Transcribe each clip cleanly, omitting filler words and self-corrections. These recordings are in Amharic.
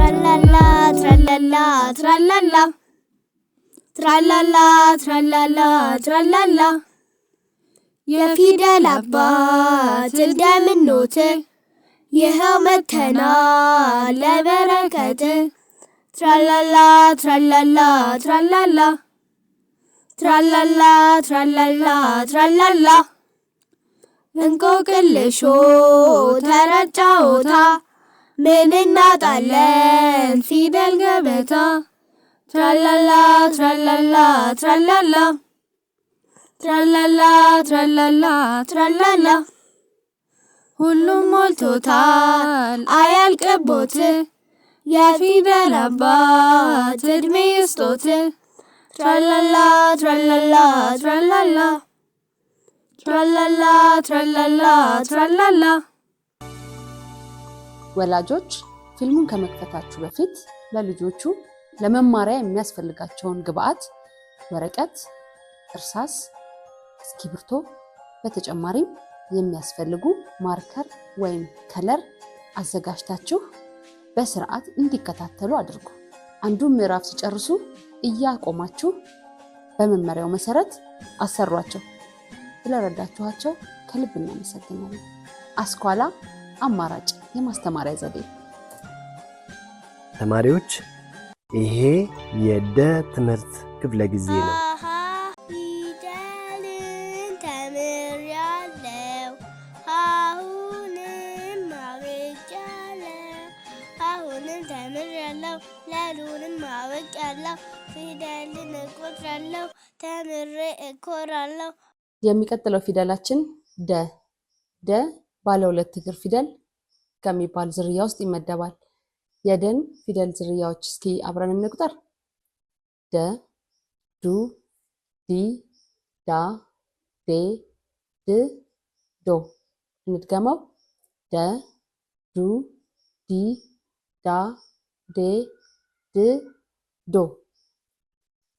Tralala, tralala, tralala. Tralala, tralala, tralala. የፊደል አባት እንደምንኖት ይኸው መተናል ለበረከት ትራላላ ትራላላ ትራላላ ትራላላ ትራላላ ትራላላ እንቆቅልሾ ተረት ጨዋታ ምን እናጣለን ፊደል ገበታ ትራላላ ትራላላ ትራላላ ትራላላ ትራላላ ትራላላ ሁሉም ሞልቶታል አያልቅቦት የፊደል አባት እድሜ ይስጦት ትራላላ ትራላላ ትራላላ ትራላላ ትራላላ ትራላላ። ወላጆች ፊልሙን ከመክፈታችሁ በፊት ለልጆቹ ለመማሪያ የሚያስፈልጋቸውን ግብአት ወረቀት፣ እርሳስ፣ እስክሪብቶ በተጨማሪም የሚያስፈልጉ ማርከር ወይም ከለር አዘጋጅታችሁ በስርዓት እንዲከታተሉ አድርጉ። አንዱን ምዕራፍ ሲጨርሱ እያቆማችሁ በመመሪያው መሰረት አሰሯቸው። ስለረዳችኋቸው ከልብ እናመሰግናለን። አስኳላ አማራጭ የማስተማሪያ ዘዴ። ተማሪዎች ይሄ የደ ትምህርት ክፍለ ጊዜ ነው። ፊደልን ተምሬያለሁ፣ አሁንም አውቄያለሁ። አሁንም ተምሬያለሁ፣ ለሉንም አውቄያለሁ። ፊደልን እቆጥራለሁ፣ ተምሬ እኮራለሁ። የሚቀጥለው ፊደላችን ደ። ደ ባለ ሁለት እግር ፊደል ከሚባል ዝርያ ውስጥ ይመደባል። የደን ፊደል ዝርያዎች እስኪ አብረን እንቁጠር። ደ፣ ዱ፣ ዲ፣ ዳ፣ ዴ፣ ድ፣ ዶ። እንድገመው። ደ፣ ዱ፣ ዲ፣ ዳ፣ ዴ፣ ድ፣ ዶ።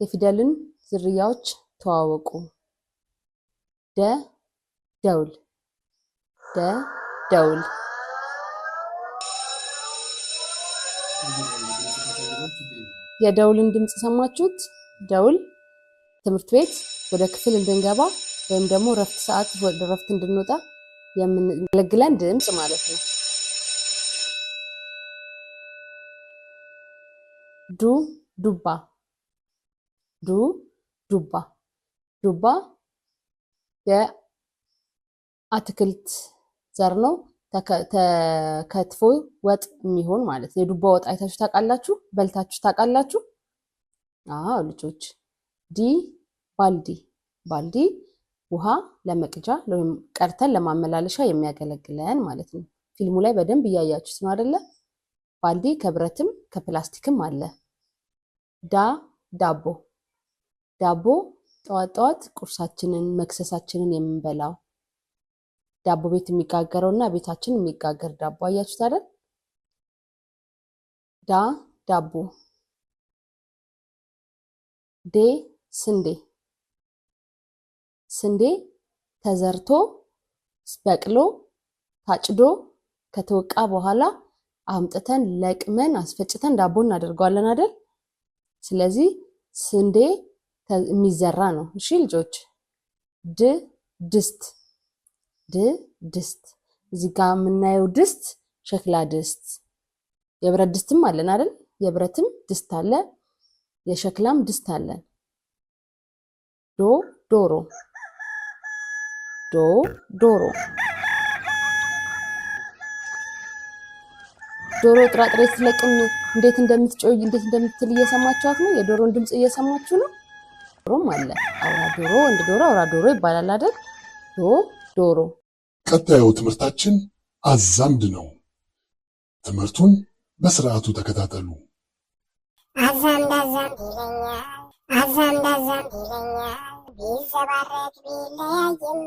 የፊደልን ዝርያዎች ተዋወቁ። ደ ደውል፣ ደ ደውል። የደውልን ድምፅ ሰማችሁት? ደውል ትምህርት ቤት ወደ ክፍል እንድንገባ ወይም ደግሞ ረፍት ሰዓት ወደ ረፍት እንድንወጣ የሚያገለግለን ድምፅ ማለት ነው። ዱ ዱባ፣ ዱ ዱባ። ዱባ የአትክልት ዘር ነው። ተከትፎ ወጥ የሚሆን ማለት ነው። የዱባ ወጥ አይታችሁ ታውቃላችሁ? በልታችሁ ታውቃላችሁ? አዎ ልጆች። ዲ ባልዲ፣ ባልዲ ውሃ ለመቅጃ ወይም ቀርተን ለማመላለሻ የሚያገለግለን ማለት ነው። ፊልሙ ላይ በደንብ እያያችሁት ነው አይደለ? ባልዲ ከብረትም ከፕላስቲክም አለ። ዳ ዳቦ፣ ዳቦ ጠዋት ጠዋት ቁርሳችንን መክሰሳችንን የምንበላው ዳቦ ቤት የሚጋገረውና ቤታችን የሚጋገር ዳቦ አያችሁት አይደል? ዳ ዳቦ። ዴ ስንዴ፣ ስንዴ ተዘርቶ በቅሎ ታጭዶ ከተወቃ በኋላ አምጥተን ለቅመን አስፈጭተን ዳቦ እናደርገዋለን አይደል? ስለዚህ ስንዴ የሚዘራ ነው። እሺ ልጆች። ድ ድስት፣ ድ ድስት። እዚህ ጋር የምናየው ድስት ሸክላ ድስት፣ የብረት ድስትም አለን አይደል? የብረትም ድስት አለ፣ የሸክላም ድስት አለን። ዶ ዶሮ፣ ዶ ዶሮ። ዶሮ ጥራጥሬ ስትለቅም እንዴት እንደምትጮይ እንዴት እንደምትል እየሰማችኋት ነው? የዶሮን ድምፅ እየሰማችሁ ነው? ዶሮም አለ። አውራ ዶሮ፣ ወንድ ዶሮ፣ አውራ ዶሮ ይባላል አይደል? ዶ ዶሮ። ቀጣዩ ትምህርታችን አዛምድ ነው። ትምህርቱን በስርዓቱ ተከታተሉ። አዛምድ አዛምድ ይለኛል፣ አዛምድ አዛምድ ይለኛል፣ ቢዘባረቅ ቢለያይም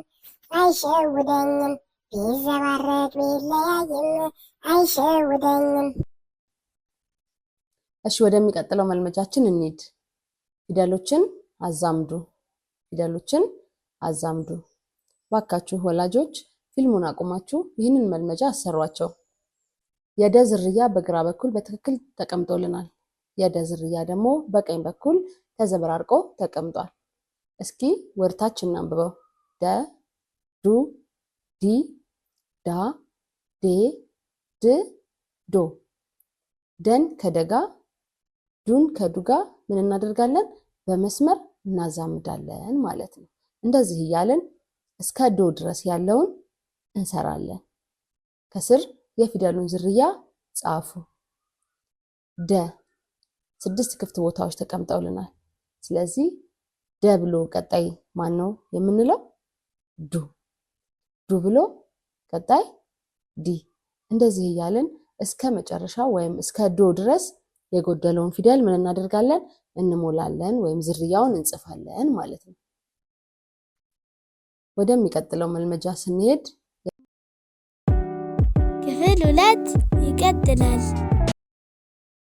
አይሸውደኝም፣ ቢዘባረቅ ቢለያይም አይሸውደኝም። እሺ ወደሚቀጥለው መልመጃችን እንሂድ። ፊደሎችን አዛምዱ፣ ፊደሎችን አዛምዱ። ባካችሁ ወላጆች ፊልሙን አቁማችሁ ይህንን መልመጃ አሰሯቸው። የደ ዝርያ በግራ በኩል በትክክል ተቀምጦልናል። የደ ዝርያ ደግሞ በቀኝ በኩል ተዘበራርቆ ተቀምጧል። እስኪ ወርታች እናንብበው። ደ፣ ዱ፣ ዲ፣ ዳ፣ ዴ፣ ድ፣ ዶ። ደን ከደጋ ዱን ከዱጋ ምን እናደርጋለን? በመስመር እናዛምዳለን ማለት ነው። እንደዚህ እያለን እስከ ዶ ድረስ ያለውን እንሰራለን። ከስር የፊደሉን ዝርያ ጻፉ። ደ 6 ክፍት ቦታዎች ተቀምጠውልናል። ስለዚህ ደ ብሎ ቀጣይ ማን ነው የምንለው? ዱ። ዱ ብሎ ቀጣይ ዲ። እንደዚህ እያልን እስከ መጨረሻ ወይም እስከ ዶ ድረስ የጎደለውን ፊደል ምን እናደርጋለን? እንሞላለን ወይም ዝርያውን እንጽፋለን ማለት ነው። ወደሚቀጥለው መልመጃ ስንሄድ ክፍል 2 ይቀጥላል።